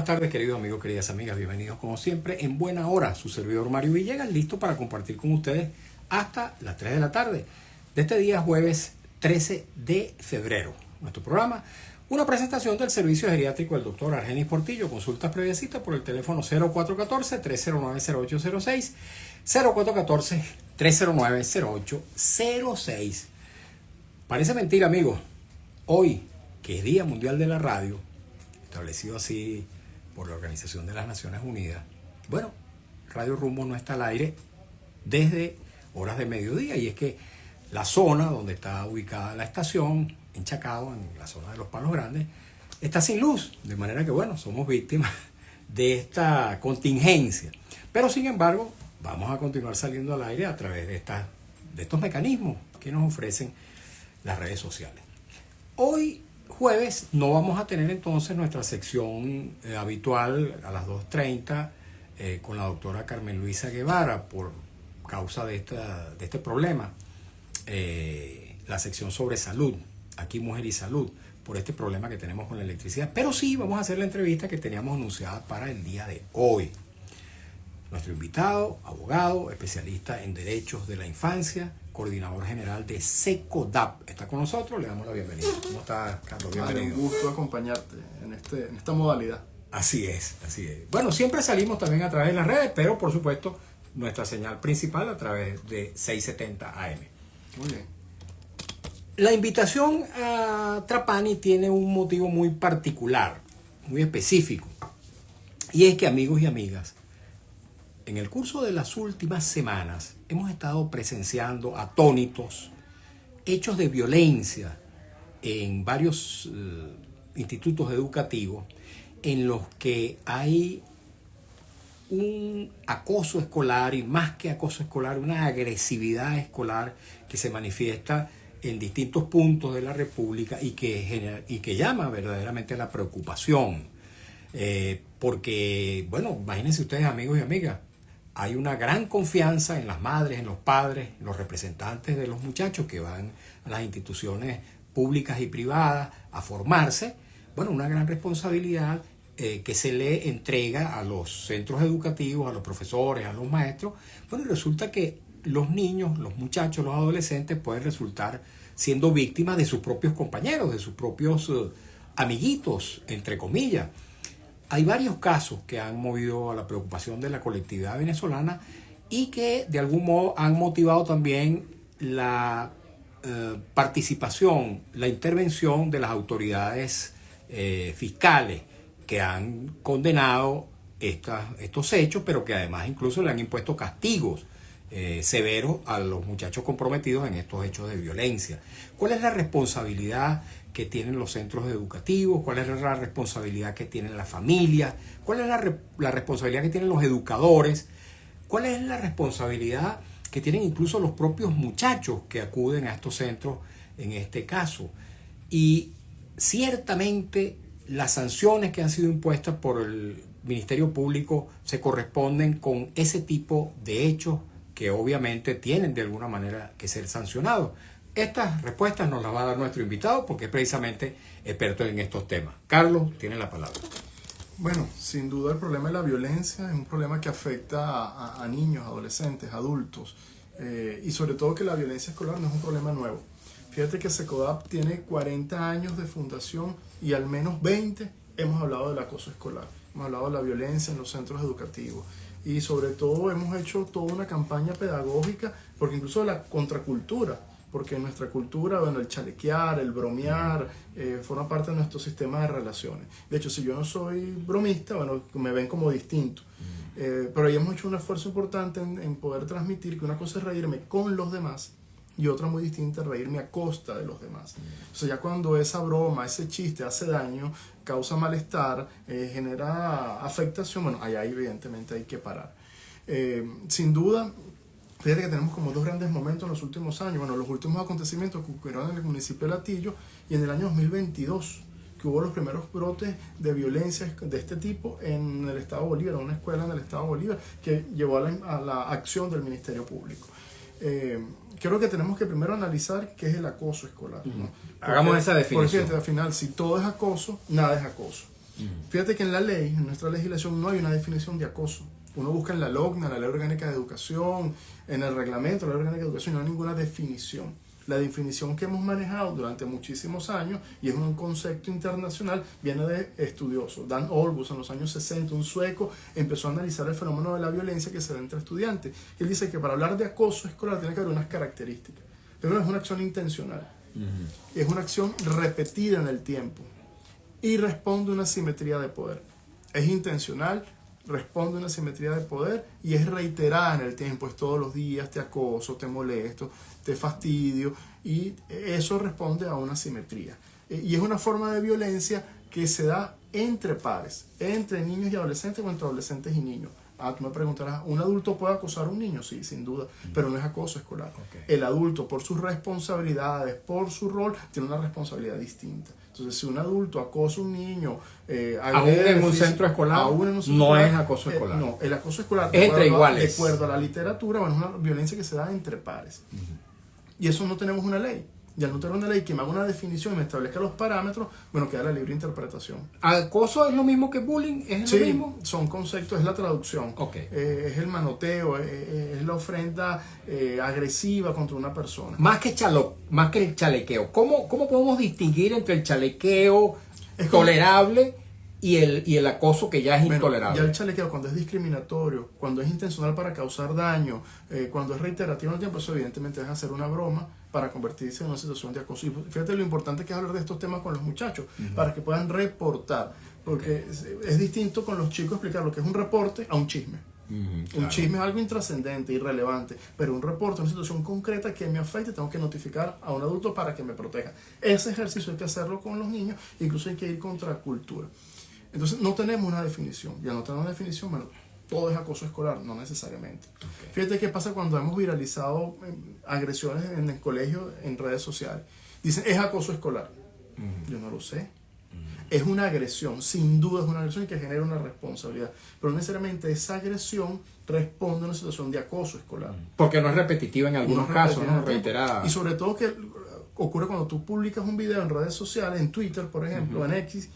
tardes, queridos amigos, queridas amigas. Bienvenidos como siempre en buena hora. Su servidor Mario Villegas, listo para compartir con ustedes hasta las 3 de la tarde de este día jueves 13 de febrero. Nuestro programa, una presentación del servicio geriátrico del doctor Argenis Portillo. Consultas previas citas por el teléfono 0414-309-0806, 0414-309-0806. Parece mentira, amigos. Hoy, que es Día Mundial de la Radio, establecido así por la Organización de las Naciones Unidas, bueno, Radio Rumbo no está al aire desde horas de mediodía, y es que la zona donde está ubicada la estación, en Chacao, en la zona de Los Palos Grandes, está sin luz, de manera que, bueno, somos víctimas de esta contingencia. Pero, sin embargo, vamos a continuar saliendo al aire a través de estos mecanismos que nos ofrecen las redes sociales. Hoy, jueves, no vamos a tener entonces nuestra sección habitual a las 2:30 con la doctora Carmen Luisa Guevara por causa de este problema. La sección sobre salud, aquí Mujer y Salud, por este problema que tenemos con la electricidad. Pero sí vamos a hacer la entrevista que teníamos anunciada para el día de hoy. Nuestro invitado, abogado, especialista en derechos de la infancia, coordinador general de SECODAP, está con nosotros. Le damos la bienvenida. ¿Cómo está, Carlos? Bienvenido. Un gusto acompañarte en esta modalidad. Así es. Bueno, siempre salimos también a través de las redes, pero por supuesto nuestra señal principal a través de 670 AM. Muy bien. La invitación a Trapani tiene un motivo muy particular, muy específico, y es que, amigos y amigas, en el curso de las últimas semanas hemos estado presenciando atónitos hechos de violencia en varios institutos educativos en los que hay un acoso escolar, y más que acoso escolar, una agresividad escolar que se manifiesta en distintos puntos de la República y que llama verdaderamente a la preocupación. Porque, bueno, imagínense ustedes, amigos y amigas, hay una gran confianza en las madres, en los padres, en los representantes de los muchachos que van a las instituciones públicas y privadas a formarse. Bueno, una gran responsabilidad que se le entrega a los centros educativos, a los profesores, a los maestros. Bueno, y resulta que los niños, los muchachos, los adolescentes pueden resultar siendo víctimas de sus propios compañeros, de sus propios amiguitos, entre comillas. Hay varios casos que han movido a la preocupación de la colectividad venezolana y que de algún modo han motivado también la participación, la intervención de las autoridades fiscales, que han condenado estos hechos, pero que además incluso le han impuesto castigos severos a los muchachos comprometidos en estos hechos de violencia. ¿Cuál es la responsabilidad que tienen los centros educativos? ¿Cuál es la responsabilidad que tienen las familias? ¿Cuál es la responsabilidad que tienen los educadores? ¿Cuál es la responsabilidad que tienen incluso los propios muchachos que acuden a estos centros en este caso? Y ciertamente las sanciones que han sido impuestas por el Ministerio Público se corresponden con ese tipo de hechos que obviamente tienen de alguna manera que ser sancionados. Estas respuestas nos las va a dar nuestro invitado porque es precisamente experto en estos temas. Carlos, tiene la palabra. Bueno, sin duda el problema de la violencia es un problema que afecta a niños, adolescentes, adultos, y sobre todo que la violencia escolar no es un problema nuevo. Fíjate que SECODAP tiene 40 años de fundación y al menos 20 hemos hablado del acoso escolar, hemos hablado de la violencia en los centros educativos y sobre todo hemos hecho toda una campaña pedagógica, porque incluso de la contracultura, porque en nuestra cultura, bueno, el chalequear, el bromear, forma parte de nuestro sistema de relaciones. De hecho, si yo no soy bromista, bueno, me ven como distinto. Pero ahí hemos hecho un esfuerzo importante en poder transmitir que una cosa es reírme con los demás y otra muy distinta es reírme a costa de los demás. O sea, ya cuando esa broma, ese chiste hace daño, causa malestar, genera afectación, bueno, ahí evidentemente hay que parar. Sin duda, fíjate que tenemos como dos grandes momentos en los últimos años. Bueno, los últimos acontecimientos ocurrieron en el municipio de Latillo y en el año 2022, que hubo los primeros brotes de violencia de este tipo en el estado Bolívar, una escuela en el estado Bolívar, que llevó a la acción del Ministerio Público. Creo que tenemos que primero analizar qué es el acoso escolar, ¿no? Hagamos esa definición. Porque al final, si todo es acoso, nada es acoso. Fíjate que en la ley, en nuestra legislación, no hay una definición de acoso. Uno busca en la LOGNA, la Ley Orgánica de Educación, en el reglamento, la Ley Orgánica de Educación, no hay ninguna definición. La definición que hemos manejado durante muchísimos años, y es un concepto internacional, viene de estudiosos. Dan Olbus, en los años 60, un sueco, empezó a analizar el fenómeno de la violencia que se da entre estudiantes. Él dice que para hablar de acoso escolar tiene que haber unas características. Primero, es una acción intencional. Es una acción repetida en el tiempo y responde a una simetría de poder. Es intencional, responde a una simetría de poder y es reiterada en el tiempo. Es todos los días, te acoso, te molesto, te fastidio, y eso responde a una simetría. Y es una forma de violencia que se da entre pares, entre niños y adolescentes o entre adolescentes y niños. Tú me preguntarás, ¿un adulto puede acosar a un niño? Sí, sin duda, pero no es acoso escolar. El adulto, por sus responsabilidades, por su rol, tiene una responsabilidad distinta. Entonces, si un adulto acosa a un niño, aún en un centro escolar, no es acoso escolar. No, el acoso escolar, es entre iguales. De acuerdo a la literatura, bueno, es una violencia que se da entre pares. Y eso no tenemos una ley. Y al no tener una ley que me haga una definición y me establezca los parámetros, bueno, queda la libre interpretación. ¿Acoso es lo mismo que bullying? ¿Es lo mismo? Son conceptos, es la traducción. Es el manoteo, es la ofrenda agresiva contra una persona. Más que el chalequeo. ¿Cómo podemos distinguir entre el chalequeo tolerable y el acoso que ya es intolerable? Ya el chalequeo, cuando es discriminatorio, cuando es intencional para causar daño, cuando es reiterativo en el tiempo, eso evidentemente es hacer una broma para convertirse en una situación de acoso. Y fíjate lo importante que es hablar de estos temas con los muchachos, para que puedan reportar, porque es distinto con los chicos explicar lo que es un reporte a un chisme. Claro. Un chisme es algo intrascendente, irrelevante, pero un reporte, una situación concreta que me afecte, tengo que notificar a un adulto para que me proteja. Ese ejercicio hay que hacerlo con los niños, incluso hay que ir contra cultura. Entonces no tenemos una definición, y al no tener una definición, bueno, todo es acoso escolar, no necesariamente. Fíjate qué pasa cuando hemos viralizado agresiones en el colegio, en redes sociales. Dicen, es acoso escolar. Yo no lo sé. Es una agresión, sin duda es una agresión que genera una responsabilidad, pero no necesariamente esa agresión responde a una situación de acoso escolar. Porque no es repetitiva en algunos casos, no reiterada. Y sobre todo que ocurre cuando tú publicas un video en redes sociales, en Twitter, por ejemplo, en X,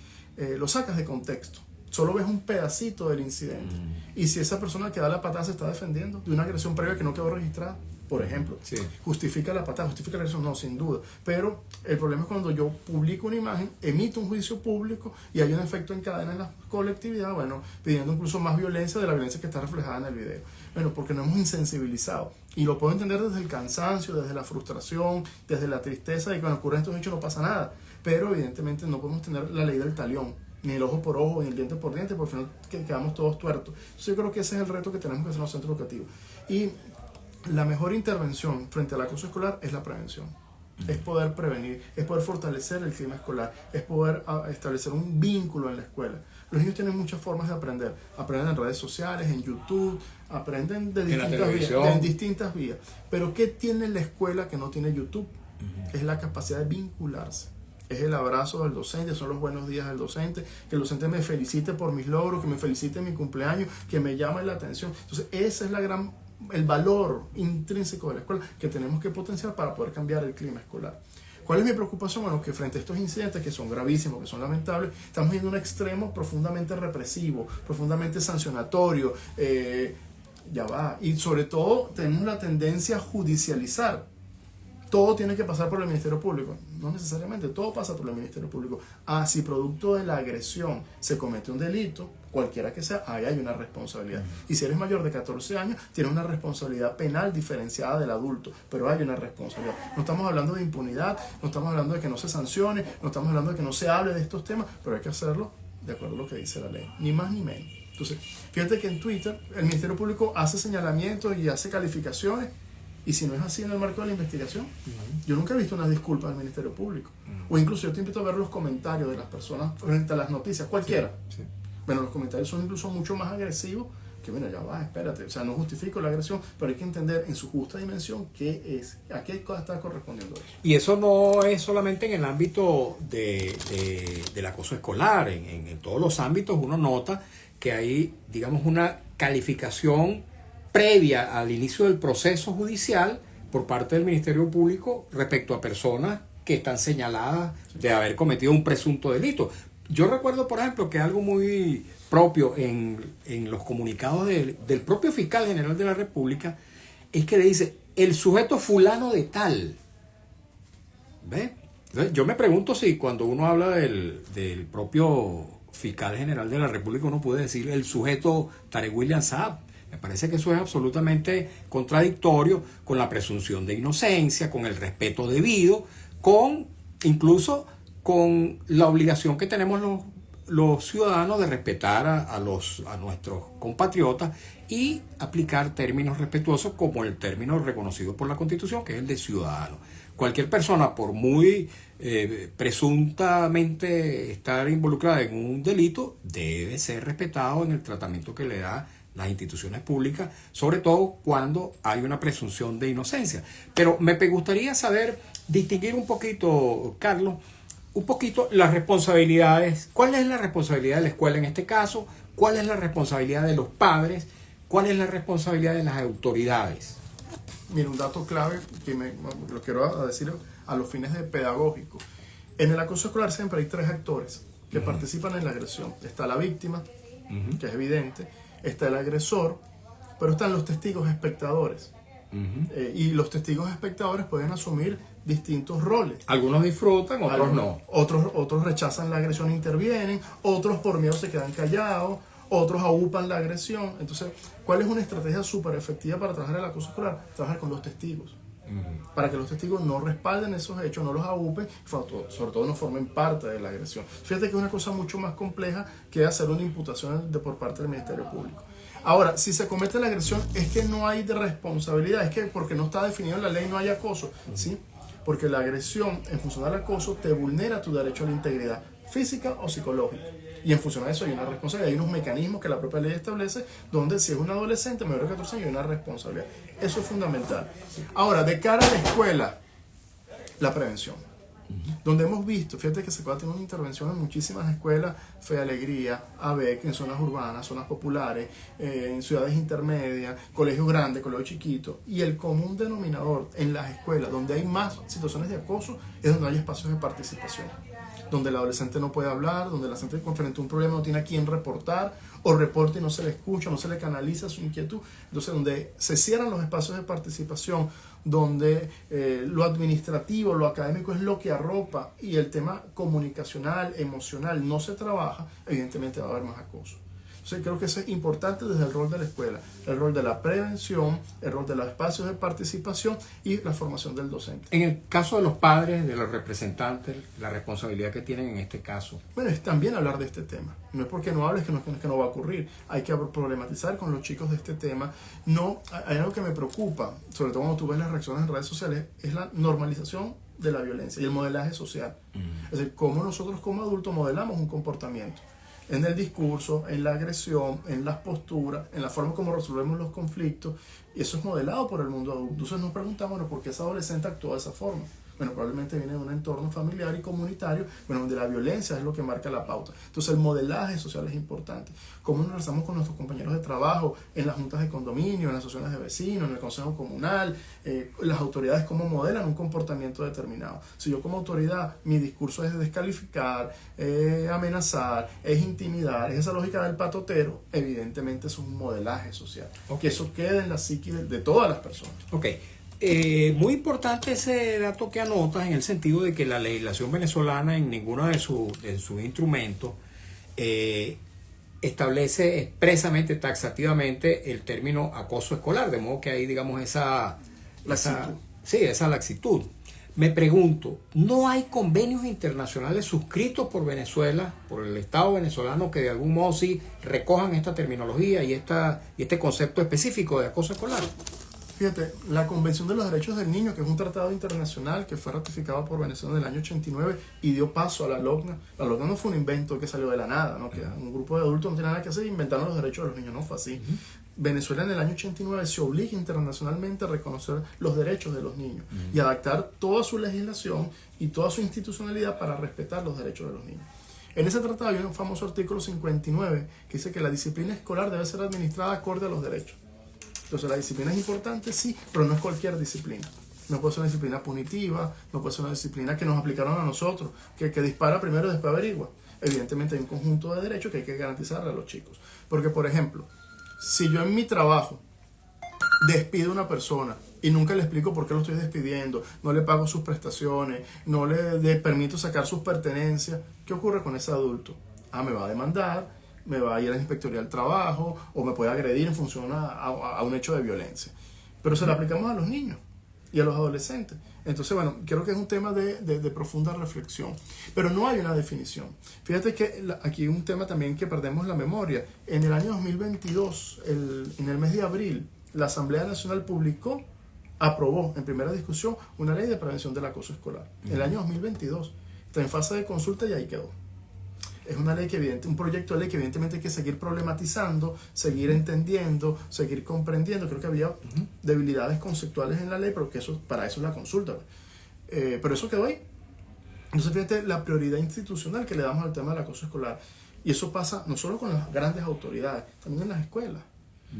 lo sacas de contexto. Solo ves un pedacito del incidente. Y si esa persona que da la patada se está defendiendo de una agresión previa que no quedó registrada, por ejemplo, ¿justifica la patada, justifica la agresión? No, sin duda. Pero el problema es cuando yo publico una imagen, emito un juicio público y hay un efecto en cadena en la colectividad, bueno, pidiendo incluso más violencia de la violencia que está reflejada en el video. Bueno, porque no hemos insensibilizado. Y lo puedo entender desde el cansancio, desde la frustración, desde la tristeza de que cuando ocurren estos hechos no pasa nada. Pero evidentemente no podemos tener la ley del talión, ni el ojo por ojo, ni el diente por diente, porque al final quedamos todos tuertos. Entonces yo creo que ese es el reto que tenemos que hacer en los centros educativos. Y la mejor intervención frente al acoso escolar es la prevención. Es poder prevenir, es poder fortalecer el clima escolar, es poder establecer un vínculo en la escuela. Los niños tienen muchas formas de aprender. Aprenden en redes sociales, en YouTube, aprenden de distintas vías. Pero ¿qué tiene la escuela que no tiene YouTube? Es la capacidad de vincularse. Es el abrazo del docente, son los buenos días del docente, que el docente me felicite por mis logros, que me felicite en mi cumpleaños, que me llame la atención. Entonces ese es el valor intrínseco de la escuela que tenemos que potenciar para poder cambiar el clima escolar. ¿Cuál es mi preocupación? Bueno, que frente a estos incidentes que son gravísimos, que son lamentables, estamos yendo a un extremo profundamente represivo, profundamente sancionatorio, y sobre todo tenemos la tendencia a judicializar. Todo tiene que pasar por el Ministerio Público. No necesariamente, todo pasa por el Ministerio Público. Si producto de la agresión se comete un delito, cualquiera que sea, ahí hay una responsabilidad. Y si eres mayor de 14 años, tienes una responsabilidad penal diferenciada del adulto, pero hay una responsabilidad. No estamos hablando de impunidad, no estamos hablando de que no se sancione, no estamos hablando de que no se hable de estos temas, pero hay que hacerlo de acuerdo a lo que dice la ley, ni más ni menos. Entonces, fíjate que en Twitter el Ministerio Público hace señalamientos y hace calificaciones. Y si no es así en el marco de la investigación, yo nunca he visto una disculpa del Ministerio Público. O incluso yo te invito a ver los comentarios de las personas frente a las noticias, cualquiera. Bueno, los comentarios son incluso mucho más agresivos que, bueno, ya va, espérate. O sea, no justifico la agresión, pero hay que entender en su justa dimensión qué es, a qué está correspondiendo eso. Y eso no es solamente en el ámbito del acoso escolar. En todos los ámbitos uno nota que hay, digamos, una calificación previa al inicio del proceso judicial por parte del Ministerio Público respecto a personas que están señaladas de haber cometido un presunto delito. Yo recuerdo, por ejemplo, que algo muy propio en los comunicados del propio fiscal general de la República es que le dice el sujeto fulano de tal. ¿Ve? Entonces, yo me pregunto si cuando uno habla del propio fiscal general de la República uno puede decir el sujeto Tarek William Saab. Me parece que eso es absolutamente contradictorio con la presunción de inocencia, con el respeto debido, incluso con la obligación que tenemos los ciudadanos de respetar a nuestros compatriotas y aplicar términos respetuosos como el término reconocido por la Constitución, que es el de ciudadano. Cualquier persona, por muy presuntamente estar involucrada en un delito, debe ser respetado en el tratamiento que le da las instituciones públicas, sobre todo cuando hay una presunción de inocencia. Pero me gustaría saber, distinguir un poquito, Carlos, un poquito las responsabilidades. ¿Cuál es la responsabilidad de la escuela en este caso? ¿Cuál es la responsabilidad de los padres? ¿Cuál es la responsabilidad de las autoridades? Mira, un dato clave que lo quiero decir a los fines de pedagógico. En el acoso escolar siempre hay 3 actores que participan en la agresión. Está la víctima, que es evidente, está el agresor, pero están los testigos espectadores. Y los testigos espectadores pueden asumir distintos roles. Algunos disfrutan, otros no. Otros rechazan la agresión e intervienen, otros por miedo se quedan callados, otros aúpan la agresión. Entonces, ¿cuál es una estrategia súper efectiva para trabajar el acoso escolar? Trabajar con los testigos. Para que los testigos no respalden esos hechos, no los aúpen, sobre todo no formen parte de la agresión. Fíjate que es una cosa mucho más compleja que hacer una imputación por parte del Ministerio Público. Ahora, si se comete la agresión, es que no hay de responsabilidad, es que porque no está definido en la ley no hay acoso, ¿sí? Porque la agresión, en función del acoso, te vulnera tu derecho a la integridad física o psicológica. Y en función de eso hay una responsabilidad, hay unos mecanismos que la propia ley establece donde si es un adolescente mayor de 14 años hay una responsabilidad. Eso es fundamental. Ahora, de cara a la escuela, la prevención. Donde hemos visto, fíjate que se puede tener una intervención en muchísimas escuelas, Fe Alegría, ABEC, en zonas urbanas, zonas populares, en ciudades intermedias, colegios grandes, colegios chiquitos, y el común denominador en las escuelas donde hay más situaciones de acoso es donde hay espacios de participación, donde el adolescente no puede hablar, donde el adolescente frente a un problema no tiene a quién reportar, o reporta y no se le escucha, no se le canaliza su inquietud. Entonces, donde se cierran los espacios de participación, donde lo administrativo, lo académico es lo que arropa y el tema comunicacional, emocional no se trabaja, evidentemente va a haber más acoso. Entonces creo que eso es importante desde el rol de la escuela, el rol de la prevención, el rol de los espacios de participación y la formación del docente. En el caso de los padres, de los representantes, la responsabilidad que tienen en este caso. Bueno, es también hablar de este tema. No es porque no hables que no va a ocurrir. Hay que problematizar con los chicos de este tema. No, hay algo que me preocupa, sobre todo cuando tú ves las reacciones en redes sociales, es la normalización de la violencia y el modelaje social. Es decir, cómo nosotros como adultos modelamos un comportamiento. En el discurso, en la agresión, en las posturas, en la forma como resolvemos los conflictos, y eso es modelado por el mundo adulto. Entonces nos preguntamos, bueno, ¿por qué ese adolescente actuó de esa forma? Bueno, probablemente viene de un entorno familiar y comunitario, bueno, donde la violencia es lo que marca la pauta. Entonces el modelaje social es importante. Cómo nos relacionamos con nuestros compañeros de trabajo, en las juntas de condominio, en las asociaciones de vecinos, en el consejo comunal, las autoridades cómo modelan un comportamiento determinado. Si yo como autoridad, mi discurso es descalificar, amenazar, es intimidar, es esa lógica del patotero, evidentemente eso es un modelaje social. Que eso quede en la psique de todas las personas. Ok. Muy importante ese dato que anotas en el sentido de que la legislación venezolana en ninguno de sus instrumentos establece expresamente, taxativamente el término acoso escolar, de modo que hay, digamos, esa laxitud. Me pregunto, ¿no hay convenios internacionales suscritos por Venezuela, por el Estado venezolano, que de algún modo sí recojan esta terminología y este concepto específico de acoso escolar? Fíjate, la Convención de los Derechos del Niño, que es un tratado internacional que fue ratificado por Venezuela en el año 89 y dio paso a la LOCNA. La LOCNA no fue un invento que salió de la nada, ¿no? Que un grupo de adultos no tiene nada que hacer e inventaron los derechos de los niños, no fue así. Venezuela en el año 89 se obliga internacionalmente a reconocer los derechos de los niños y adaptar toda su legislación y toda su institucionalidad para respetar los derechos de los niños. En ese tratado hay un famoso artículo 59 que dice que la disciplina escolar debe ser administrada acorde a los derechos. Entonces la disciplina es importante, sí, pero no es cualquier disciplina. No puede ser una disciplina punitiva, no puede ser una disciplina que nos aplicaron a nosotros, que dispara primero y después averigua. evidentemente hay un conjunto de derechos que hay que garantizar a los chicos. Porque, por ejemplo, si yo en mi trabajo despido a una persona y nunca le explico por qué lo estoy despidiendo, no le pago sus prestaciones, no le permito sacar sus pertenencias, ¿qué ocurre con ese adulto? Me va a demandar, me va a ir a la inspectoría del trabajo o me puede agredir en función a un hecho de violencia. Pero se lo aplicamos a los niños y a los adolescentes. Entonces, bueno, creo que es un tema de profunda reflexión. Pero no hay una definición. Fíjate que aquí hay un tema también que perdemos la memoria. En el año 2022, en el mes de abril, la Asamblea Nacional aprobó en primera discusión una ley de prevención del acoso escolar. En el año 2022. Está en fase de consulta y ahí quedó. Es una ley un proyecto de ley que evidentemente hay que seguir problematizando, seguir entendiendo, seguir comprendiendo. Creo que había debilidades conceptuales en la ley, pero que para eso es la consulta. Pero eso quedó ahí. Entonces, fíjate la prioridad institucional que le damos al tema del acoso escolar. Y eso pasa no solo con las grandes autoridades, también en las escuelas.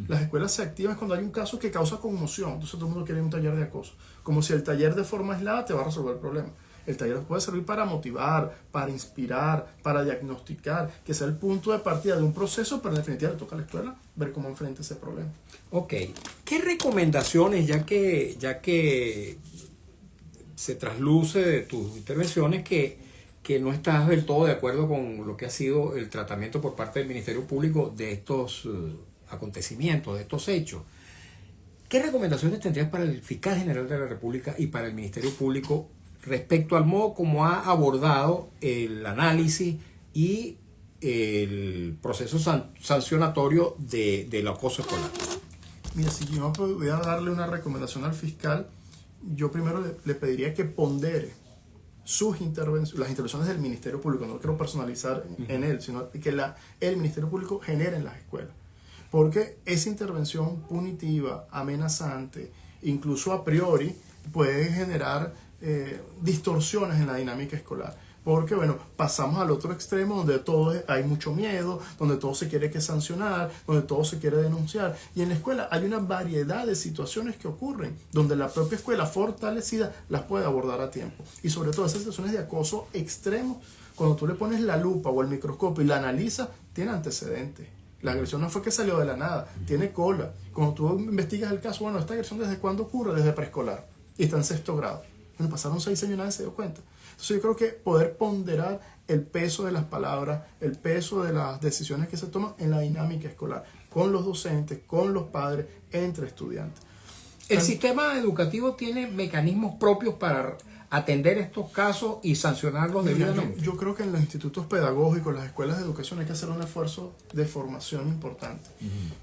Las escuelas se activan cuando hay un caso que causa conmoción. Entonces todo el mundo quiere un taller de acoso. Como si el taller de forma aislada te va a resolver el problema. El taller puede servir para motivar, para inspirar, para diagnosticar, que sea el punto de partida de un proceso, pero en definitiva le toca a la escuela ver cómo enfrenta ese problema. Ok. ¿Qué recomendaciones, ya que se trasluce de tus intervenciones que no estás del todo de acuerdo con lo que ha sido el tratamiento por parte del Ministerio Público de estos acontecimientos, de estos hechos? ¿Qué recomendaciones tendrías para el fiscal general de la República y para el Ministerio Público respecto al modo como ha abordado el análisis y el proceso sancionatorio del acoso escolar? Mira, si yo pudiera darle una recomendación al fiscal, yo primero le pediría que pondere las intervenciones del Ministerio Público. No quiero personalizar en él, sino que el Ministerio Público genere en las escuelas. Porque esa intervención punitiva, amenazante, incluso a priori, puede generar distorsiones en la dinámica escolar. Porque, bueno, pasamos al otro extremo donde hay mucho miedo, donde todo se quiere que sancionar, donde todo se quiere denunciar. Y en la escuela hay una variedad de situaciones que ocurren, donde la propia escuela fortalecida las puede abordar a tiempo. Y sobre todo esas situaciones de acoso extremo, cuando tú le pones la lupa o el microscopio y la analizas, tiene antecedentes. La agresión no fue que salió de la nada, tiene cola. Cuando tú investigas el caso, bueno, esta agresión ¿desde cuándo ocurre? Desde preescolar. Y está en 6º grado. Bueno, pasaron 6 años y nadie se dio cuenta. Entonces yo creo que poder ponderar el peso de las palabras, el peso de las decisiones que se toman en la dinámica escolar, con los docentes, con los padres, entre estudiantes. ¿El sistema educativo tiene mecanismos propios para atender estos casos y sancionarlos debidamente? Yo creo que en los institutos pedagógicos, las escuelas de educación, hay que hacer un esfuerzo de formación importante.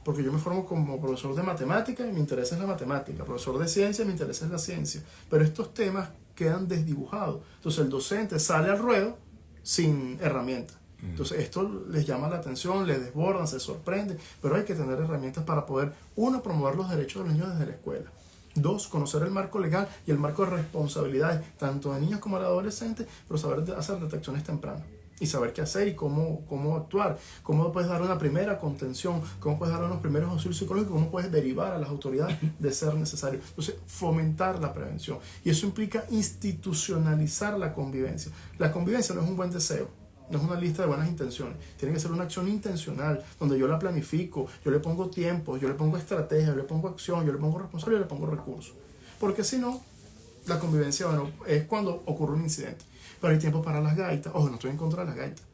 Porque yo me formo como profesor de matemática y me interesa es la matemática, profesor de ciencia y me interesa es la ciencia. Pero estos temas quedan desdibujados. Entonces el docente sale al ruedo sin herramientas. Entonces esto les llama la atención, les desbordan, se sorprende, pero hay que tener herramientas para poder, uno, promover los derechos de los niños desde la escuela. 2, conocer el marco legal y el marco de responsabilidades, tanto de niños como de adolescentes, pero saber hacer detecciones tempranas y saber qué hacer y cómo actuar, cómo puedes dar una primera contención, cómo puedes dar unos primeros auxilios psicológicos, cómo puedes derivar a las autoridades de ser necesario. Entonces, fomentar la prevención. Y eso implica institucionalizar la convivencia. La convivencia no es un buen deseo, no es una lista de buenas intenciones. Tiene que ser una acción intencional, donde yo la planifico, yo le pongo tiempo, yo le pongo estrategia, yo le pongo acción, yo le pongo responsabilidad, yo le pongo recursos. Porque si no, la convivencia, bueno, es cuando ocurre un incidente. Pero hay tiempo para las gaitas. Ojo, no estoy en contra de las gaitas.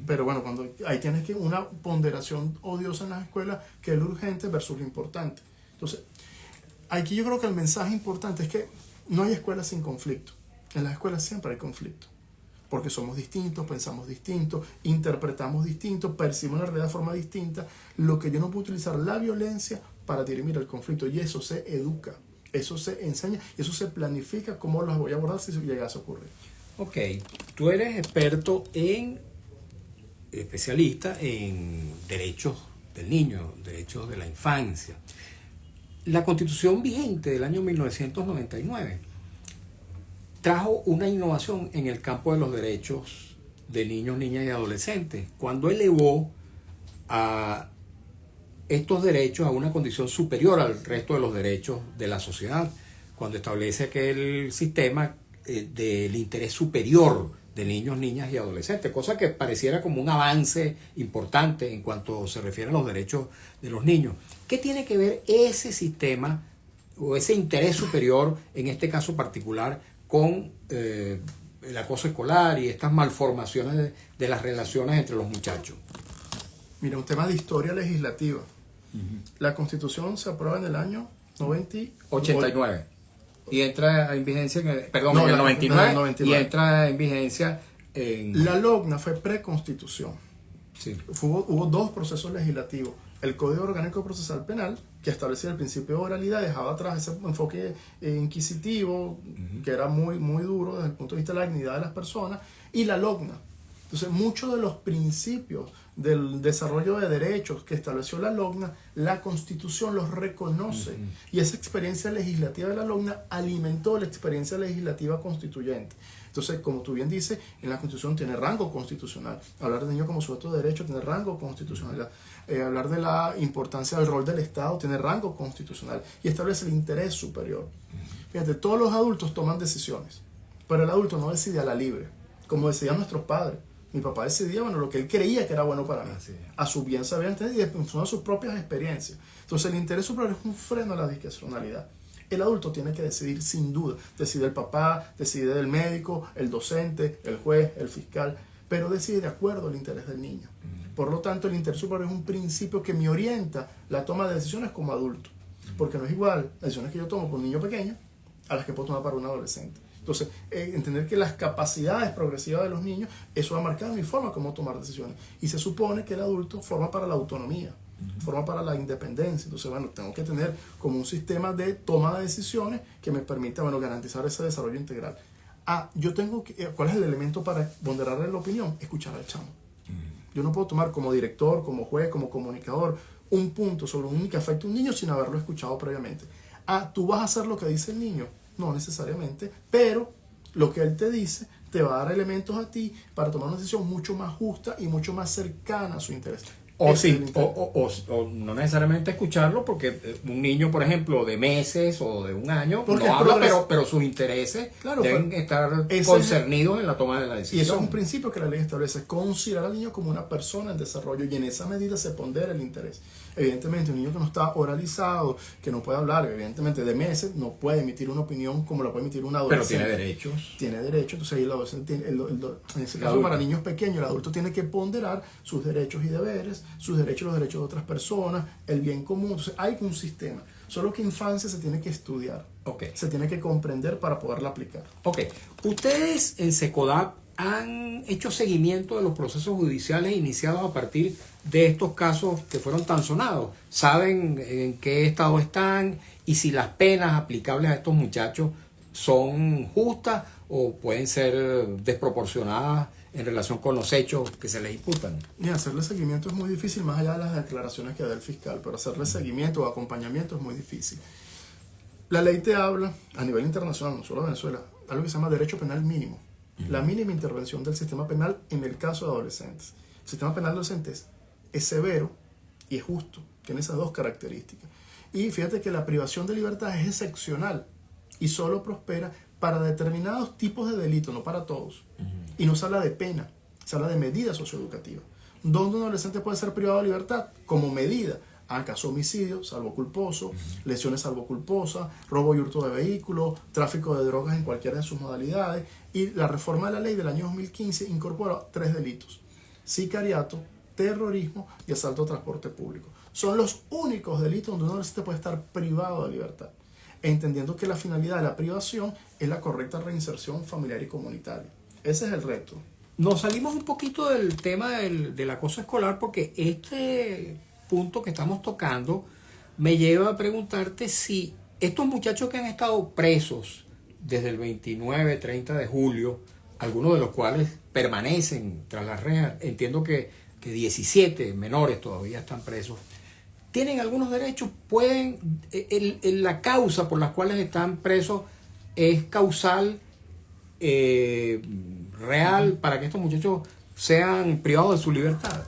Pero bueno, cuando ahí tienes que una ponderación odiosa en las escuelas, que es lo urgente versus lo importante. Entonces, aquí yo creo que el mensaje importante es que no hay escuelas sin conflicto. En las escuelas siempre hay conflicto. Porque somos distintos, pensamos distinto, interpretamos distinto, percibimos la realidad de forma distinta. Lo que yo no puedo utilizar la violencia para dirimir el conflicto. Y eso se educa, eso se enseña, eso se planifica cómo las voy a abordar si eso llegase a ocurrir. Ok, tú eres especialista en derechos del niño, derechos de la infancia. La Constitución vigente del año 1999 trajo una innovación en el campo de los derechos de niños, niñas y adolescentes, cuando elevó a estos derechos a una condición superior al resto de los derechos de la sociedad, cuando establece aquel sistema del interés superior de niños, niñas y adolescentes, cosa que pareciera como un avance importante en cuanto se refiere a los derechos de los niños. ¿Qué tiene que ver ese sistema o ese interés superior, en este caso particular, con el acoso escolar y estas malformaciones de las relaciones entre los muchachos? Mira, un tema de historia legislativa. La Constitución se aprueba en el año 89. Y entra en vigencia en el 99, en el 99. Y entra en vigencia en... La LOGNA fue preconstitución. Sí. Hubo dos procesos legislativos. El Código Orgánico Procesal Penal, que establecía el principio de oralidad, dejaba atrás ese enfoque inquisitivo, que era muy, muy duro desde el punto de vista de la dignidad de las personas, y la LOGNA. Entonces, muchos de los principios del desarrollo de derechos que estableció la LOGNA, la Constitución los reconoce. Y esa experiencia legislativa de la LOGNA alimentó la experiencia legislativa constituyente. Entonces, como tú bien dices, en la Constitución tiene rango constitucional. Hablar de niño como sujeto de derecho tiene rango constitucional. Hablar de la importancia del rol del Estado tiene rango constitucional y establece el interés superior. Fíjate, todos los adultos toman decisiones, pero el adulto no decide a la libre, como decían nuestros padres. Mi papá decidía, bueno, lo que él creía que era bueno para mí. A su bien sabía entender y en función de sus propias experiencias. Entonces, el interés superior es un freno a la discrecionalidad. El adulto tiene que decidir sin duda. Decide el papá, decide el médico, el docente, el juez, el fiscal, pero decide de acuerdo al interés del niño. Por lo tanto, el interés superior es un principio que me orienta la toma de decisiones como adulto. Porque no es igual las decisiones que yo tomo por un niño pequeño a las que puedo tomar para un adolescente. Entonces, entender que las capacidades progresivas de los niños, eso va a marcar mi forma como tomar decisiones. Y se supone que el adulto forma para la autonomía, forma para la independencia. Entonces, bueno, tengo que tener como un sistema de toma de decisiones que me permita, bueno, garantizar ese desarrollo integral. Yo tengo que, ¿cuál es el elemento para ponderarle la opinión? Escuchar al chamo. Yo no puedo tomar como director, como juez, como comunicador, un punto sobre un que afecta a un niño sin haberlo escuchado previamente. ¿Tú vas a hacer lo que dice el niño? No necesariamente, pero lo que él te dice te va a dar elementos a ti para tomar una decisión mucho más justa y mucho más cercana a su interés. O no necesariamente escucharlo, porque un niño, por ejemplo, de meses o de un año, porque no habla, pero sus intereses deben estar concernidos en la toma de la decisión. Y eso es un principio que la ley establece, considerar al niño como una persona en desarrollo, y en esa medida se pondera el interés. Evidentemente, un niño que no está oralizado, que no puede hablar, evidentemente de meses, no puede emitir una opinión como la puede emitir un adolescente. Pero tiene derechos. Tiene derechos, entonces ahí el adolescente en ese caso para niños pequeños, el adulto tiene que ponderar sus derechos y deberes, sus derechos y los derechos de otras personas, el bien común. Entonces hay un sistema, solo que infancia se tiene que estudiar, se tiene que comprender para poderla aplicar. Ustedes en SECODAP han hecho seguimiento de los procesos judiciales iniciados a partir de estos casos que fueron tan sonados. ¿Saben en qué estado están y si las penas aplicables a estos muchachos son justas o pueden ser desproporcionadas en relación con los hechos que se les imputan? Y hacerle seguimiento es muy difícil, más allá de las declaraciones que da el fiscal, pero hacerle seguimiento o acompañamiento es muy difícil. La ley te habla, a nivel internacional, no solo Venezuela, algo que se llama derecho penal mínimo. La mínima intervención del sistema penal en el caso de adolescentes. El sistema penal de adolescentes es severo y es justo, tiene esas dos características. Y fíjate que la privación de libertad es excepcional y solo prospera para determinados tipos de delitos, no para todos. Y no se habla de pena, se habla de medida socioeducativa. ¿Dónde un adolescente puede ser privado de libertad? Como medida. ¿Acaso homicidio, salvo culposo, lesiones salvo culposa, robo y hurto de vehículos, tráfico de drogas en cualquiera de sus modalidades? Y la reforma de la ley del año 2015 incorpora 3 delitos: sicariato, terrorismo y asalto a transporte público. Son los únicos delitos donde un adolescente puede estar privado de libertad, entendiendo que la finalidad de la privación es la correcta reinserción familiar y comunitaria. Ese es el reto. Nos salimos un poquito del tema del acoso escolar, porque este punto que estamos tocando me lleva a preguntarte si estos muchachos que han estado presos desde el 29, 30 de julio, algunos de los cuales permanecen tras las rejas, entiendo que 17 menores todavía están presos, tienen algunos derechos, pueden, la causa por las cuales están presos es causal, real, para que estos muchachos sean privados de su libertad.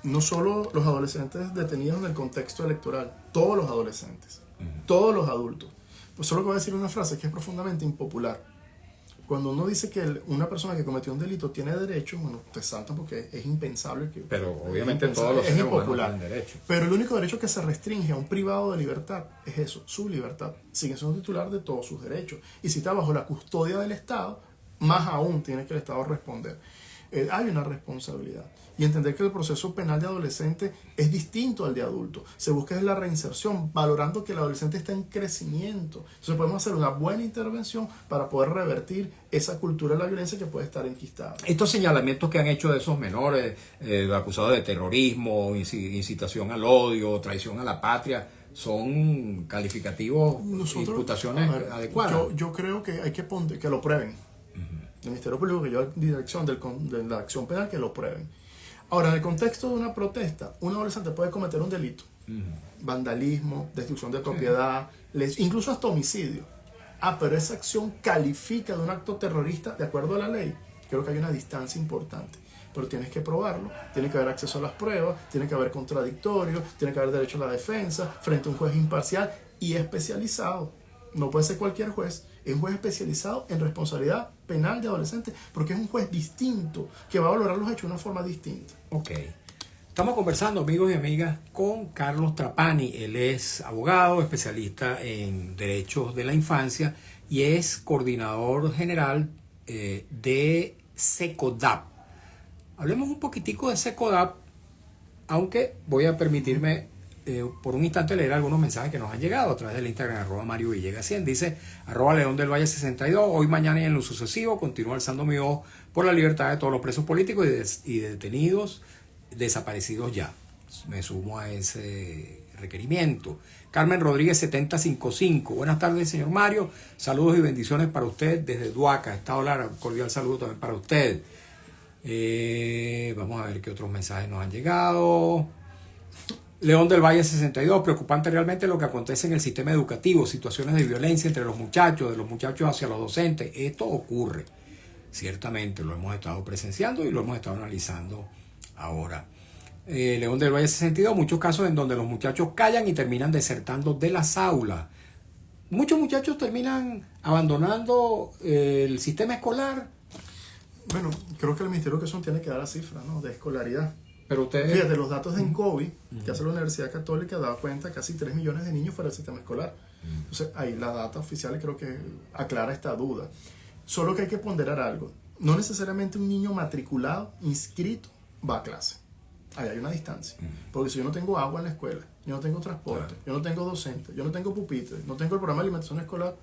No solo los adolescentes detenidos en el contexto electoral, todos los adolescentes, todos los adultos. Pues solo voy a decir una frase que es profundamente impopular. Cuando uno dice que una persona que cometió un delito tiene derechos, bueno, te saltan porque es impensable que... Pero obviamente todos los es seres humanos impopular. tienen derechos. Pero el único derecho que se restringe a un privado de libertad es eso, su libertad. Sigue siendo titular de todos sus derechos. Y si está bajo la custodia del Estado, más aún tiene que el Estado responder. Hay una responsabilidad. Y entender que el proceso penal de adolescente es distinto al de adulto. Se busca la reinserción, valorando que el adolescente está en crecimiento. Entonces podemos hacer una buena intervención para poder revertir esa cultura de la violencia que puede estar enquistada. Estos señalamientos que han hecho de esos menores, acusados de terrorismo, incitación al odio, traición a la patria, ¿son calificativos, imputaciones adecuadas? Yo creo que hay que lo prueben. El Ministerio Público que lleva dirección de la acción penal, que lo prueben. Ahora, en el contexto de una protesta, un adolescente puede cometer un delito. Vandalismo, destrucción de propiedad, incluso hasta homicidio. Pero esa acción califica de un acto terrorista de acuerdo a la ley. Creo que hay una distancia importante. Pero tienes que probarlo, tiene que haber acceso a las pruebas, tiene que haber contradictorio, tiene que haber derecho a la defensa frente a un juez imparcial y especializado. No puede ser cualquier juez. Es un juez especializado en responsabilidad penal de adolescentes, porque es un juez distinto que va a valorar los hechos de una forma distinta. Ok. Estamos conversando, amigos y amigas, con Carlos Trapani. Él es abogado, especialista en derechos de la infancia y es coordinador general de SECODAP. Hablemos un poquitico de SECODAP, aunque voy a permitirme por un instante leer algunos mensajes que nos han llegado a través del Instagram, @MarioVillegas100. Dice, @León del Valle 62, hoy, mañana y en lo sucesivo continúo alzando mi voz por la libertad de todos los presos políticos y detenidos, desaparecidos ya. Me sumo a ese requerimiento. Carmen Rodríguez 7055, buenas tardes, señor Mario, saludos y bendiciones para usted desde Duaca, Estado Lara, un cordial saludo también para usted. Vamos a ver qué otros mensajes nos han llegado. León del Valle 62, preocupante realmente lo que acontece en el sistema educativo, situaciones de violencia entre los muchachos, de los muchachos hacia los docentes. Esto ocurre, ciertamente, lo hemos estado presenciando y lo hemos estado analizando ahora. León del Valle 62, muchos casos en donde los muchachos callan y terminan desertando de las aulas. Muchos muchachos terminan abandonando el sistema escolar. Bueno, creo que el Ministerio de Educación tiene que dar la cifra, ¿no?, de escolaridad. Pero ustedes... Fíjate, los datos de Incovi que hace la Universidad Católica da cuenta que casi 3 millones de niños fuera del sistema escolar. Entonces, ahí la data oficial creo que aclara esta duda. Solo que hay que ponderar algo. No necesariamente un niño matriculado, inscrito, va a clase. Ahí hay una distancia. Porque si yo no tengo agua en la escuela, yo no tengo transporte, yo no tengo docente, yo no tengo pupitre, no tengo el programa de alimentación escolar,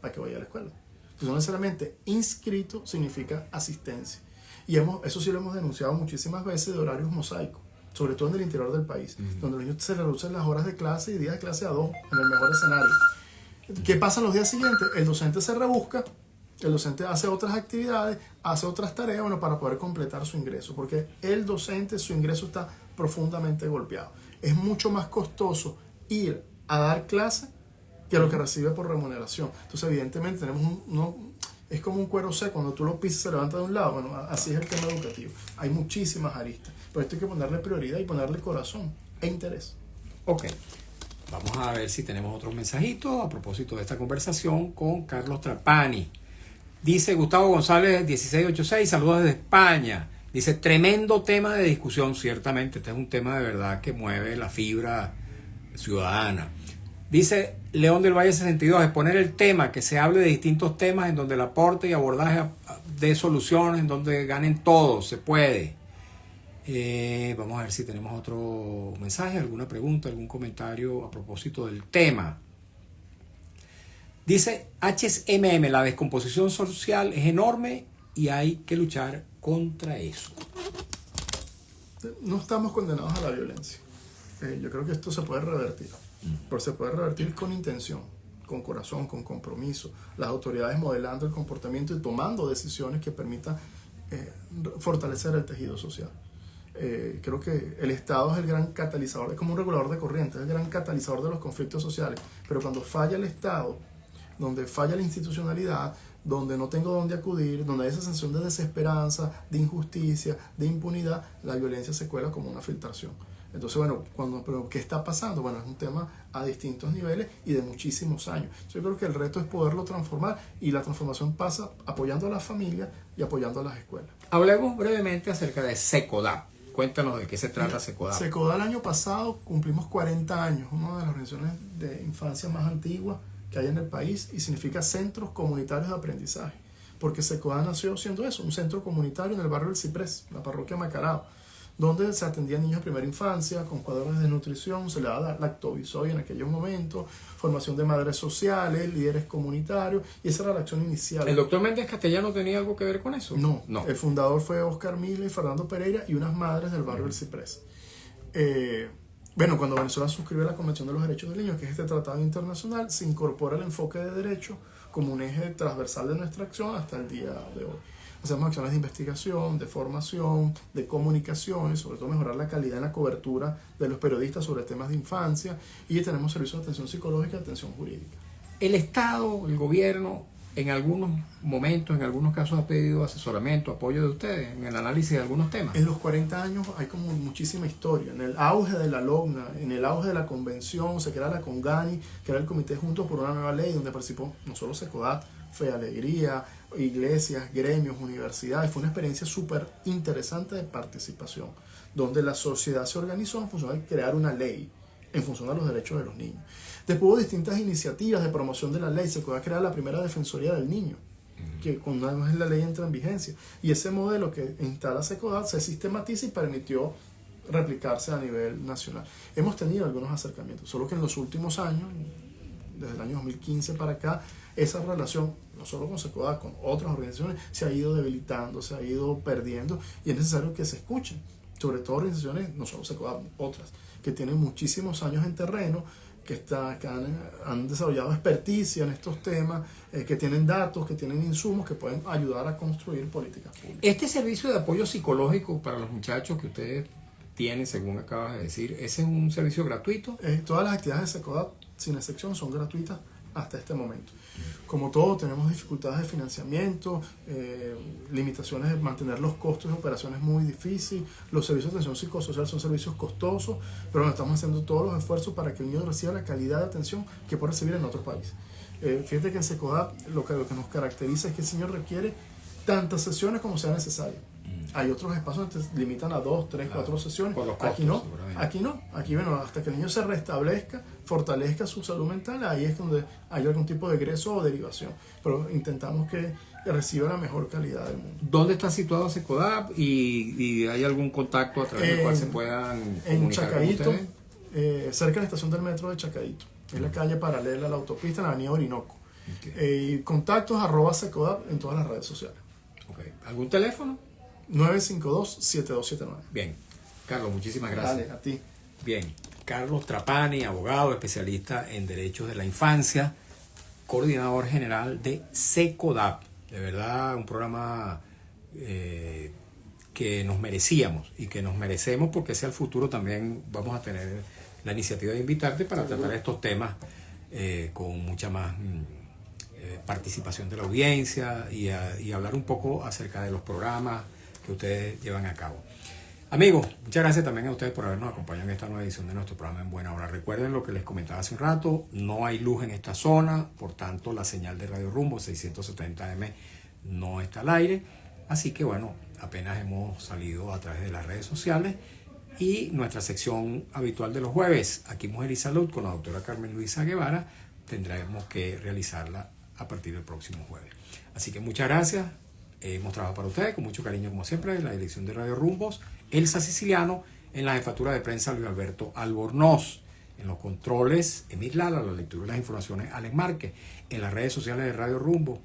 ¿para qué voy a la escuela? Entonces, no necesariamente inscrito significa asistencia. Y eso sí lo hemos denunciado muchísimas veces, de horarios mosaicos, sobre todo en el interior del país, donde los niños se reducen las horas de clase y días de clase a 2, en el mejor escenario. ¿Qué pasa los días siguientes? El docente se rebusca, el docente hace otras actividades, hace otras tareas, bueno, para poder completar su ingreso, porque el docente, su ingreso está profundamente golpeado. Es mucho más costoso ir a dar clase que lo que recibe por remuneración. Entonces, evidentemente, tenemos es como un cuero seco, cuando tú lo pisas se levanta de un lado. Bueno, así es el tema educativo. Hay muchísimas aristas, pero esto hay que ponerle prioridad y ponerle corazón e interés. Ok, vamos a ver si tenemos otros mensajitos a propósito de esta conversación con Carlos Trapani. Dice Gustavo González 1686, saludos desde España. Dice, tremendo tema de discusión, ciertamente, este es un tema de verdad que mueve la fibra ciudadana. Dice León del Valle 62, exponer el tema, que se hable de distintos temas en donde el aporte y abordaje de soluciones, en donde ganen todos, se puede. Vamos a ver si tenemos otro mensaje, alguna pregunta, algún comentario a propósito del tema. Dice HMM, la descomposición social es enorme y hay que luchar contra eso. No estamos condenados a la violencia. Yo creo que esto se puede revertir. Pero se puede revertir con intención, con corazón, con compromiso. Las autoridades modelando el comportamiento y tomando decisiones que permitan fortalecer el tejido social. Creo que el Estado es el gran catalizador, es como un regulador de corriente, es el gran catalizador de los conflictos sociales. Pero cuando falla el Estado, donde falla la institucionalidad, donde no tengo dónde acudir, donde hay esa sensación de desesperanza, de injusticia, de impunidad, la violencia se cuela como una filtración. Entonces, bueno, pero ¿qué está pasando? Bueno, es un tema a distintos niveles y de muchísimos años. Yo creo que el reto es poderlo transformar, y la transformación pasa apoyando a las familias y apoyando a las escuelas. Hablemos brevemente acerca de SECODAP. Cuéntanos de qué se trata SECODAP. SECODAP, el año pasado cumplimos 40 años, una de las organizaciones de infancia más antiguas que hay en el país, y significa Centros Comunitarios de Aprendizaje, porque SECODAP nació siendo eso, un centro comunitario en el barrio del Ciprés, la parroquia Macarao, donde se atendían niños de primera infancia con cuadros de nutrición, se le daba lactobisoide en aquellos momentos, formación de madres sociales, líderes comunitarios, y esa era la acción inicial. ¿El doctor Méndez Castellano tenía algo que ver con eso? No. El fundador fue Oscar Mila y Fernando Pereira y unas madres del barrio del Ciprés. Bueno, cuando Venezuela suscribe la Convención de los Derechos del Niño, que es este tratado internacional, se incorpora el enfoque de derecho como un eje transversal de nuestra acción hasta el día de hoy. Hacemos acciones de investigación, de formación, de comunicación, y sobre todo mejorar la calidad en la cobertura de los periodistas sobre temas de infancia, y tenemos servicios de atención psicológica y atención jurídica. El Estado, el gobierno, en algunos momentos, en algunos casos ha pedido asesoramiento, apoyo de ustedes en el análisis de algunos temas. En los 40 años hay como muchísima historia. En el auge de la LOGNA, en el auge de la convención, se crea la CONGANI, que era el Comité Juntos por una Nueva Ley, donde participó no solo SECODAP, Fe Alegría, iglesias, gremios, universidades. Fue una experiencia súper interesante de participación, donde la sociedad se organizó en función de crear una ley en función de los derechos de los niños. Después hubo distintas iniciativas de promoción de la ley. Se puede crear la primera Defensoría del Niño, que cuando además la ley entra en vigencia. Y ese modelo que instala SECODAP se sistematiza y permitió replicarse a nivel nacional. Hemos tenido algunos acercamientos, solo que en los últimos años, desde el año 2015 para acá, esa relación, no solo con SECODAP, con otras organizaciones, se ha ido debilitando, se ha ido perdiendo, y es necesario que se escuchen, sobre todo organizaciones, no solo SECODAP, otras, que tienen muchísimos años en terreno, que han desarrollado experticia en estos temas, que tienen datos, que tienen insumos que pueden ayudar a construir políticas públicas. Este servicio de apoyo psicológico para los muchachos que ustedes tienen, según acabas de decir, ¿ese es un servicio gratuito? Todas las actividades de SECODAP, sin excepción, son gratuitas hasta este momento. Como todo, tenemos dificultades de financiamiento, limitaciones de mantener los costos de operaciones muy difíciles. Los servicios de atención psicosocial son servicios costosos, pero estamos haciendo todos los esfuerzos para que el niño reciba la calidad de atención que puede recibir en otros países. Fíjate que en SECODAP lo que nos caracteriza es que el niño requiere tantas sesiones como sea necesario. Hay otros espacios que te limitan a 2, 3, 4 sesiones. Costos, aquí no. Aquí, bueno, hasta que el niño se restablezca, fortalezca su salud mental, ahí es donde hay algún tipo de egreso o derivación. Pero intentamos que reciba la mejor calidad del mundo. ¿Dónde está situado SECODAP y hay algún contacto a través del cual se puedan comunicar en Chacaíto, con ustedes? cerca de la estación del metro de Chacaíto. Es la calle paralela a la autopista en la avenida Orinoco. Okay. Contactos @SECODAP en todas las redes sociales. Okay. ¿Algún teléfono? 952-7279. Bien, Carlos, muchísimas gracias. Dale, a ti. Bien, Carlos Trapani, abogado, especialista en derechos de la infancia, coordinador general de SECODAP. De verdad, un programa que nos merecíamos y que nos merecemos, porque hacia el futuro también vamos a tener la iniciativa de invitarte para tratar estos temas con mucha más participación de la audiencia y hablar un poco acerca de los programas que ustedes llevan a cabo. Amigos, muchas gracias también a ustedes por habernos acompañado en esta nueva edición de nuestro programa En Buena Hora. Recuerden lo que les comentaba hace un rato, no hay luz en esta zona, por tanto la señal de Radio Rumbo 670M no está al aire, así que bueno, apenas hemos salido a través de las redes sociales y nuestra sección habitual de los jueves, Aquí Mujer y Salud, con la doctora Carmen Luisa Guevara, tendremos que realizarla a partir del próximo jueves. Así que muchas gracias. Hemos trabajado para ustedes con mucho cariño, como siempre, en la dirección de Radio Rumbos, Elsa Siciliano, en la jefatura de prensa, Luis Alberto Albornoz, en los controles, Emil Lara, la lectura y las informaciones, Alex Márquez, en las redes sociales de Radio Rumbo,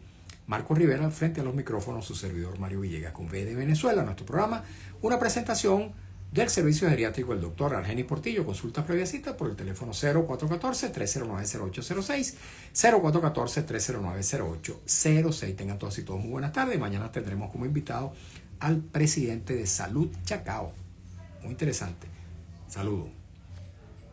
Marco Rivera, frente a los micrófonos, su servidor Mario Villegas, con V de Venezuela, nuestro programa, una presentación del servicio geriátrico del doctor Argenis Portillo. Consultas previa cita por el teléfono 0414-309-0806, 0414-309-0806. Tengan todos y todos muy buenas tardes. Mañana tendremos como invitado al presidente de Salud Chacao. Muy interesante. Saludos.